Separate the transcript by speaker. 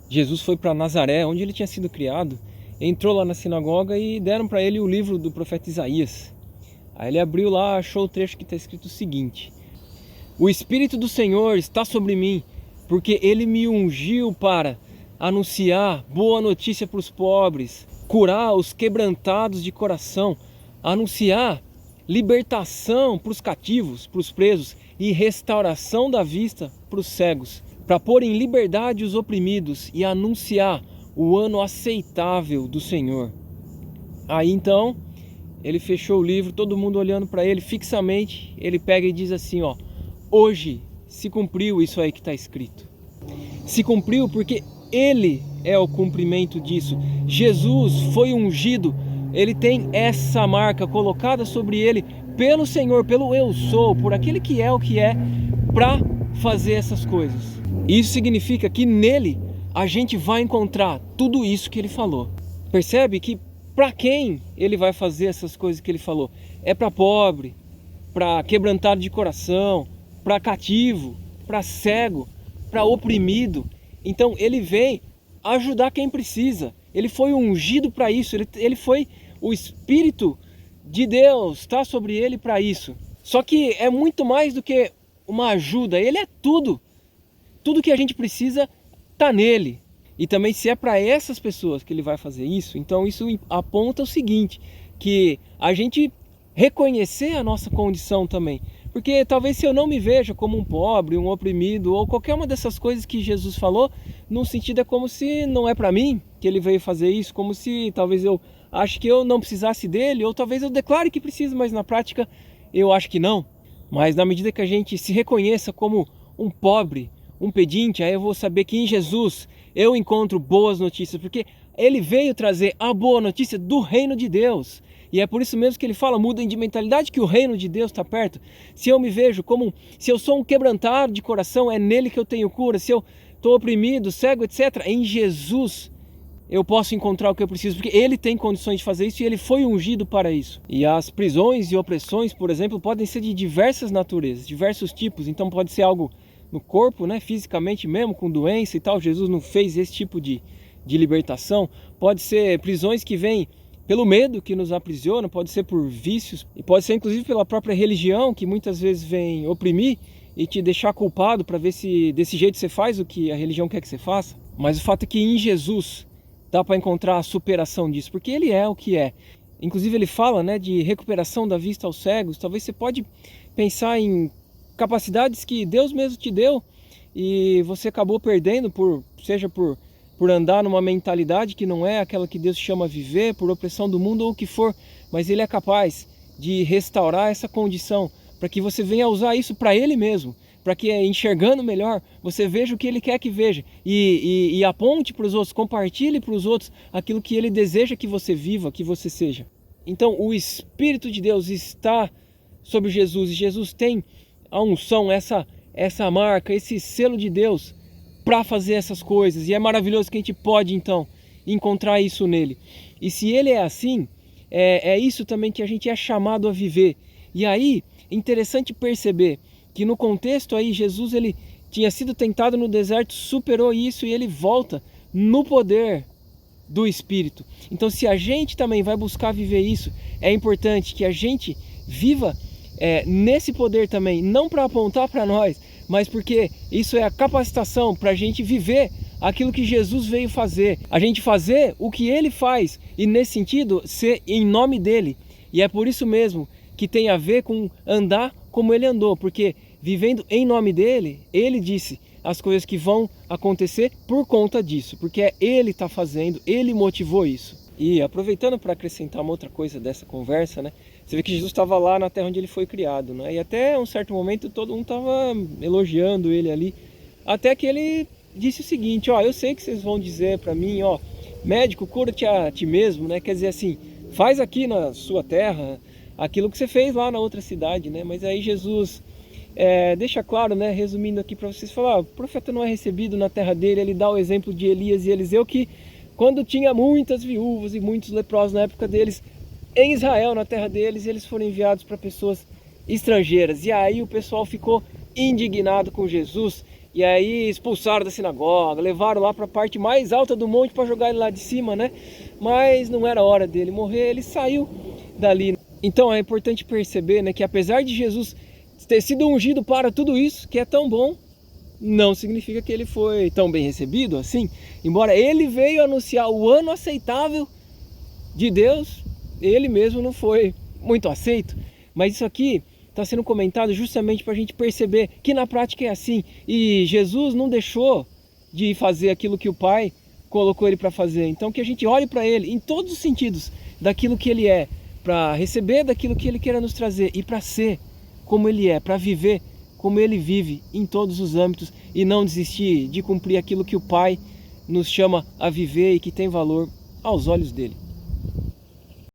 Speaker 1: Jesus foi para Nazaré, onde ele tinha sido criado, entrou lá na sinagoga e deram para ele o livro do profeta Isaías. Aí ele abriu lá, achou o trecho que está escrito o seguinte: O Espírito do Senhor está sobre mim, porque ele me ungiu para anunciar boa notícia para os pobres, curar os quebrantados de coração, anunciar libertação para os cativos, para os presos e restauração da vista para os cegos, para pôr em liberdade os oprimidos e anunciar o ano aceitável do Senhor. Aí então ele fechou o livro, todo mundo olhando para ele fixamente. Ele pega e diz assim, ó: hoje se cumpriu isso aí que está escrito. Se cumpriu porque ele é o cumprimento disso. Jesus foi ungido, ele tem essa marca colocada sobre ele pelo Senhor, pelo eu sou, por aquele que é o que é, para fazer essas coisas. Isso significa que nele a gente vai encontrar tudo isso que ele falou. Percebe que para quem ele vai fazer essas coisas que ele falou? É para pobre, para quebrantado de coração, para cativo, para cego, para oprimido. Então ele vem ajudar quem precisa. Ele foi ungido para isso. Ele foi, o Espírito de Deus está sobre ele para isso. Só que é muito mais do que uma ajuda. Ele é tudo. Tudo que a gente precisa está nele. E também, se é para essas pessoas que ele vai fazer isso, então isso aponta o seguinte, que a gente reconhecer a nossa condição também. Porque talvez se eu não me veja como um pobre, um oprimido, ou qualquer uma dessas coisas que Jesus falou, num sentido é como se não é para mim que ele veio fazer isso, como se talvez eu ache que eu não precisasse dele, ou talvez eu declare que preciso, mas na prática eu acho que não. Mas na medida que a gente se reconheça como um pobre, um pedinte, aí eu vou saber que em Jesus eu encontro boas notícias, porque ele veio trazer a boa notícia do reino de Deus. E é por isso mesmo que ele fala, mudem de mentalidade, que o reino de Deus está perto. Se eu me vejo como, se eu sou um quebrantado de coração, é nele que eu tenho cura. Se eu estou oprimido, cego, etc., em Jesus eu posso encontrar o que eu preciso, porque ele tem condições de fazer isso e ele foi ungido para isso. E as prisões e opressões, por exemplo, podem ser de diversas naturezas, diversos tipos. Então pode ser algo no corpo, né, fisicamente mesmo, com doença e tal. Jesus não fez esse tipo de libertação. Pode ser prisões que vêm pelo medo que nos aprisiona, pode ser por vícios, e pode ser inclusive pela própria religião, que muitas vezes vem oprimir e te deixar culpado para ver se desse jeito você faz o que a religião quer que você faça. Mas o fato é que em Jesus dá para encontrar a superação disso, porque ele é o que é. Inclusive ele fala, né, de recuperação da vista aos cegos. Talvez você pode pensar em capacidades que Deus mesmo te deu e você acabou perdendo, seja por andar numa mentalidade que não é aquela que Deus chama a viver, por opressão do mundo ou o que for, mas ele é capaz de restaurar essa condição para que você venha a usar isso para ele mesmo, para que enxergando melhor, você veja o que ele quer que veja e aponte para os outros, compartilhe para os outros aquilo que ele deseja que você viva, que você seja. Então o Espírito de Deus está sobre Jesus e Jesus tem a unção, essa marca, esse selo de Deus para fazer essas coisas. E é maravilhoso que a gente pode então encontrar isso nele. E se ele é assim, é isso também que a gente é chamado a viver. E aí, interessante perceber que no contexto aí, Jesus ele tinha sido tentado no deserto, superou isso e ele volta no poder do Espírito. Então se a gente também vai buscar viver isso, é importante que a gente viva nesse poder também, não para apontar para nós, mas porque isso é a capacitação para a gente viver aquilo que Jesus veio fazer, a gente fazer o que ele faz e nesse sentido ser em nome dele. E é por isso mesmo que tem a ver com andar como ele andou, porque vivendo em nome dele, ele disse as coisas que vão acontecer por conta disso, porque ele está fazendo, ele motivou isso. E aproveitando para acrescentar uma outra coisa dessa conversa, né? Você vê que Jesus estava lá na terra onde ele foi criado, né? E até um certo momento todo mundo estava elogiando ele ali, até que ele disse o seguinte: ó, eu sei que vocês vão dizer para mim, ó, médico, cura-te a ti mesmo, né? Quer dizer assim, faz aqui na sua terra aquilo que você fez lá na outra cidade, né? Mas aí Jesus deixa claro, né? Resumindo aqui para vocês, falar, o profeta não é recebido na terra dele. Ele dá o exemplo de Elias e Eliseu, que quando tinha muitas viúvas e muitos leprosos na época deles, em Israel, na terra deles, eles foram enviados para pessoas estrangeiras. E aí o pessoal ficou indignado com Jesus E aí expulsaram da sinagoga, levaram lá para a parte mais alta do monte para jogar ele lá de cima, né? Mas não era hora dele morrer, ele saiu dali. Então é importante perceber, né, que apesar de Jesus ter sido ungido para tudo isso, que é tão bom, não significa que ele foi tão bem recebido assim. Embora ele veio anunciar o ano aceitável de Deus, ele mesmo não foi muito aceito. Mas isso aqui está sendo comentado justamente para a gente perceber que na prática é assim. E Jesus não deixou de fazer aquilo que o Pai colocou ele para fazer. Então que a gente olhe para ele em todos os sentidos, daquilo que ele é, para receber daquilo que ele queira nos trazer e para ser como ele é, para viver como ele vive em todos os âmbitos e não desistir de cumprir aquilo que o Pai nos chama a viver e que tem valor aos olhos dele.